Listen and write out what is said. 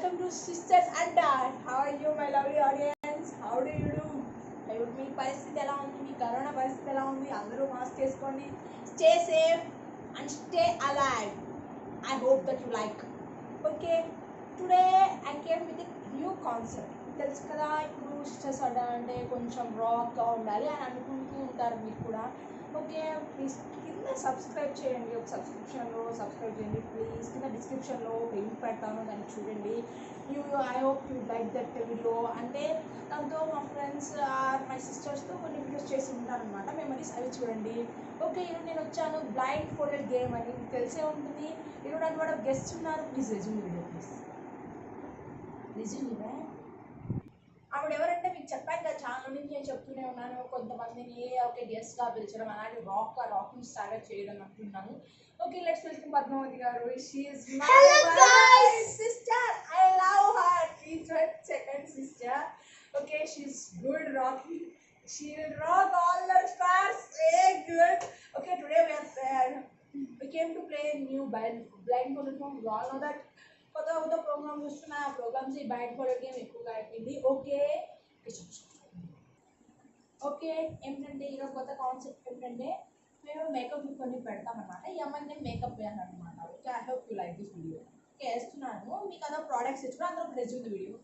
welcome to Sisters and Dad. How are you, my lovely audience? How do you do? I hope మీ పరిస్థితి ఎలా ఉంది, మీ corona పరిస్థితి ఎలా ఉంది, అందరూ మాస్క్ వేసుకోండి. Stay safe and stay alive. I hope that you like. Okay, today I came with a new concept. తెలుసు కదా, ఇప్పుడు సిస్టర్స్ అంటే కొంచెం రాక్గా ఉండాలి అని అనుకుంటూ ఉంటారు మీరు కూడా. ఓకే, ప్లీజ్ కింద సబ్స్క్రైబ్ చేయండి, ఒక సబ్స్క్రైబ్ చేయండి ప్లీజ్. కింద డిస్క్రిప్షన్లో ఒక లింక్ పెడతాను, దాన్ని చూడండి. I hope you like that video. అంటే దాంతో మా ఫ్రెండ్స్ మై సిస్టర్స్తో కొన్ని వీడియోస్ చేసి ఉంటారనమాట, మెమరీస్ అవి చూడండి. ఓకే, ఈరోజు నేను వచ్చాను బ్లైండ్ ఫోల్డెడ్ గేమ్ అని, మీకు తెలిసే ఉంటుంది. ఈరోజు నాకు కూడా గెస్ట్ ఉన్నారు. Please resume video please. Resume ఇవే ఆవిడ ఎవరంటే మీకు చెప్పాను కదా, ఛానల్ నుంచి నేను చెప్తూనే ఉన్నాను, కొంతమందిని ఓకే గెస్ట్గా పిలిచడం, అలాంటి రాకింగ్ స్టార్ట్ చేయడం అంటున్నాను. ఓకే, లెట్స్ వెల్కమ్ పద్మావతి గారు. She is my sister. I love her. She's my second sister. Okay, she is good rocking. She will rock all the stars. Very good. Okay, today we came to play a new blindfolded game. You all know that. కొత్త programme చూస్తున్నా, ఆ programmes ఈ blindfolded game ఎక్కువగా అయిపోయింది. Okay ఏంటంటే ఈరోజు కొత్త concept ఏంటంటే మేము మేకప్ కొన్ని పెడతామన్నమాట. ఈ అమ్మాయిని నేను మేకప్ వేయాలి అనమాట. Okay, I hope you like this video. Okay, వేస్తున్నాను. మీకు అదో ప్రోడక్ట్స్ ఇచ్చుకుని అందులో రెజ్యూమ్ వీడియో.